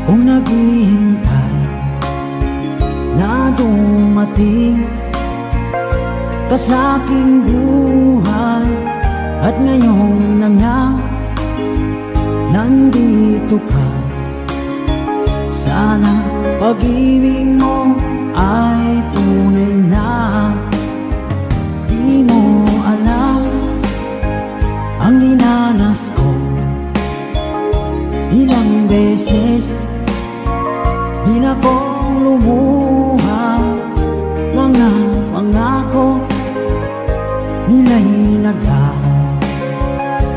kung naghihintay na dumating ka sa aking buhay. At ngayon na nga nandito ka, sana pag-ibig mo ay tunay na. Di mo alam ang dinanas ko, ilang beses di na kong lumuha. Mga pangako nila'y naglaho,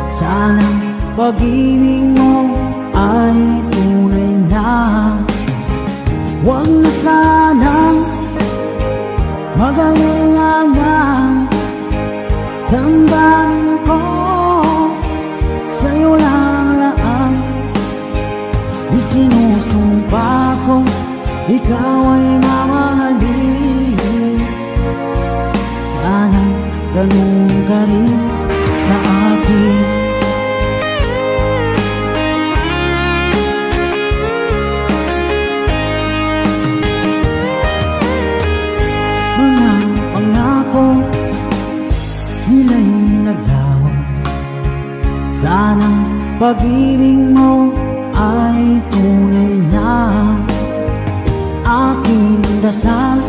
sana pag-ibig mo ay tunay na. Huwag na sanang mag-alinlangan, damdamin ko sa'yo lang laan. Isinusumpa ko ikaw ay mamahalin, sana ganun ka rin sa akin. Mga pangako nila'y naglaho, sana pag-ibig mo ay tunay na. Aking dasal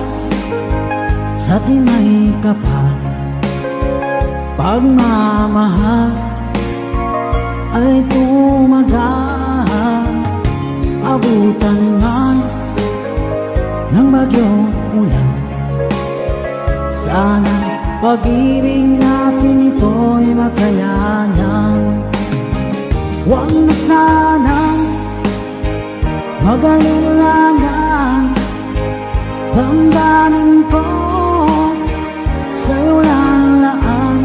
sa timay kapal, pagmamahal ay tumagal. Abutan man ng bagyong ulan, sana pag-ibig natin ito'y makayanan. Huwag na sanang mag-alinlangan, damdamin ko sa'yo lang laan.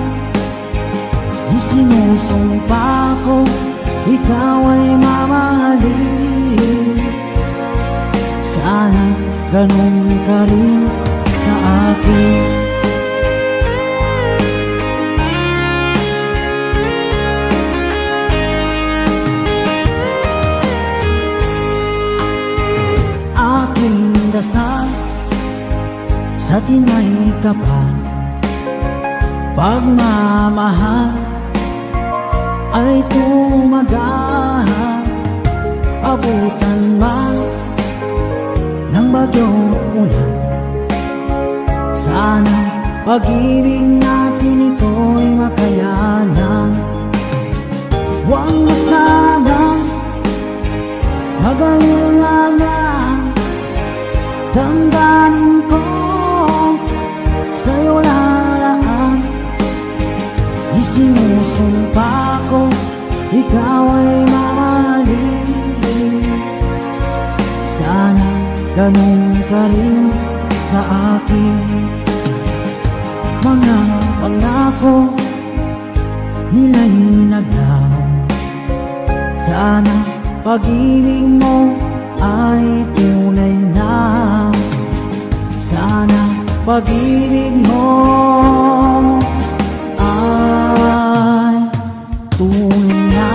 Isinusumpa ko ikaw ay mamahalin, sana ganun ka rin sa akin. Aking dasal sa tinay kapal, pagmamahal ay tumagal. Abutan man ng bagyong ulan, sana pag-ibig natin ito'y makayanan. Huwag na sanang mag-alinlangan, damdamin ko sa'yo lalaan. Isinusumpa ko ikaw ay mamahalin, sana ganun ka rin sa akin. Mga pangako nila'y naglaho, sana pag-ibig mo ay tunay na. Sana pag-ibig mo ay tunay na.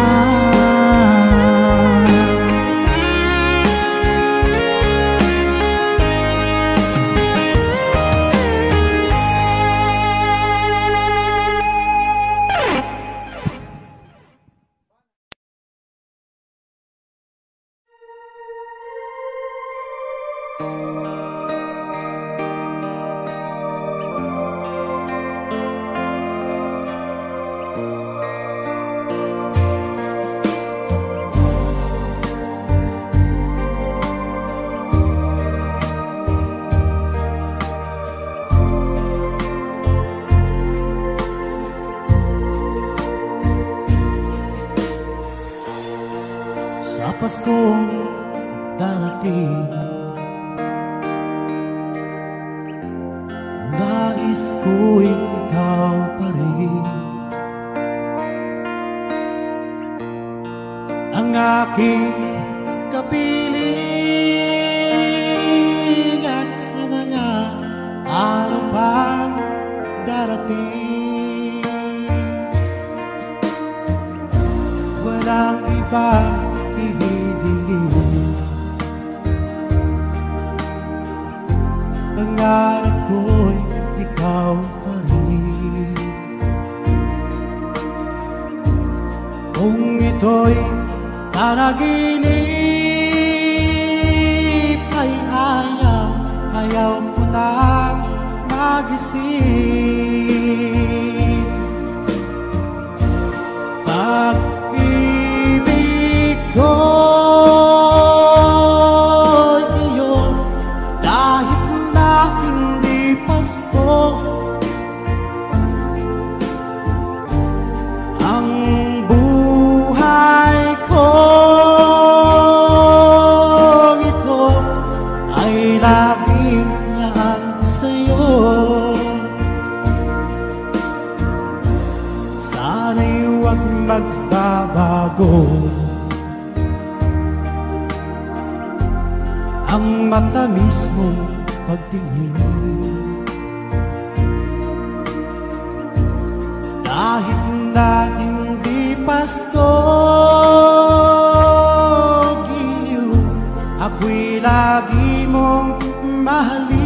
Sa Paskong darating, nais ko'y ikaw pa rin ang aking kapiling. At sa mga araw pang darating, walang iba hihilingin ito'y panaginip ay ayaw ko nang magising. Pag-ibig ko'y iyo kahit na hindi Pasko. Ang buhay ko ito ay laging laan sa'yo. Sana'y huwag magbabago ang matamis mong pagtingin. Kahit na hindi Pasko, giliw, ako'y lagi mong mahalin.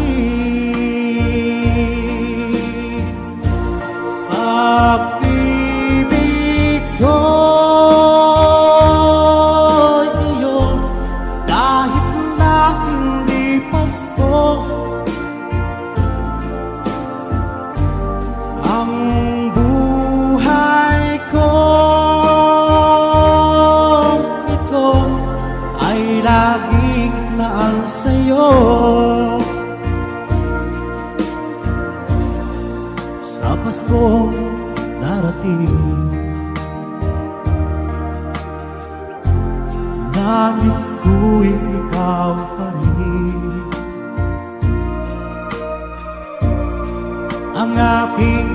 Pag-ibig ko'y iyo kahit na hindi Pasko. Ang buhay ko ito ay laging laan sa'yo. Sa Paskong darating, nais ko'y ikaw pa rin. Ang aking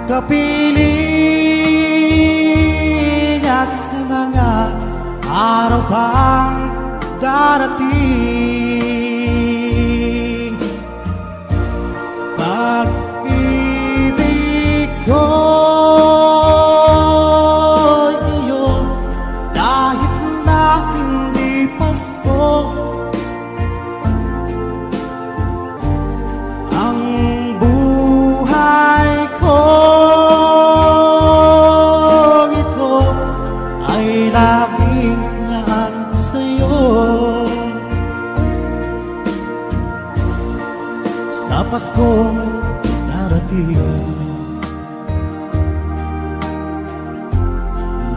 kapiling at sa mga araw pang darating. Pag-ibig ko'y iyo kahit na hindi Pasko. Ang buhay ko ito ay laging laan sa'yo. Sa Paskong darating,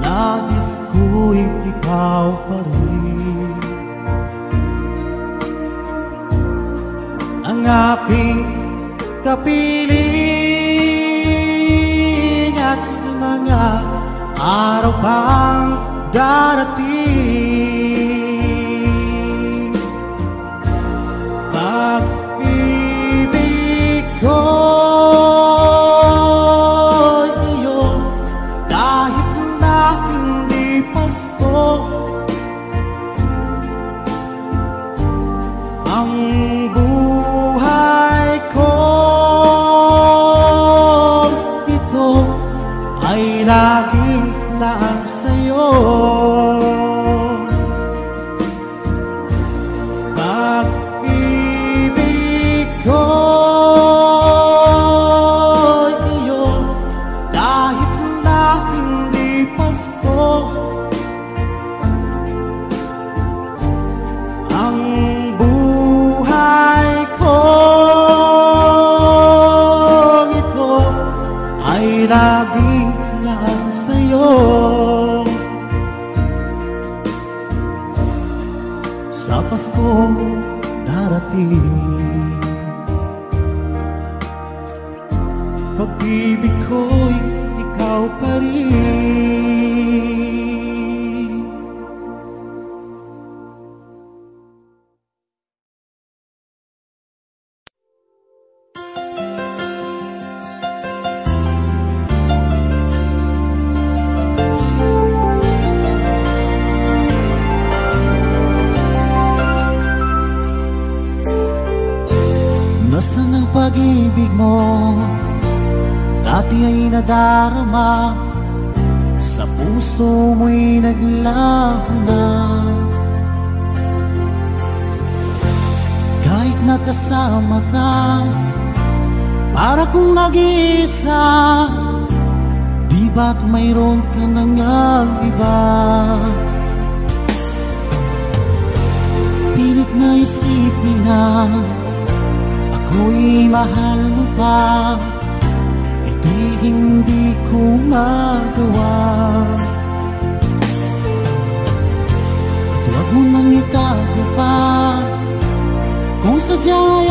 nais ko'y ikaw pa rin. Ang aking kapiling at sa mga araw pang darating. Pag-ibig ko'y iyo kahit na hindi Pasko. Ang buhay ko ito ay laging laan sa'yo. Pag-ibig ko'y iyo kahit na hindi Pasko. Ang buhay ko ito ay laging laan sa'yo. Sa Paskong darating, pag-ibig ko'y ikaw pa rin. Nasaan ang pag-ibig mo? Dati ay nadarama, sa puso mo'y naglaho na. Kahit nakasama ka, para kong nag-iisa, di ba't mayroon ka nang iba? mahal mo pa, ito'y hindi ko magawa. At huwag mo nang itago pa, kung sadyang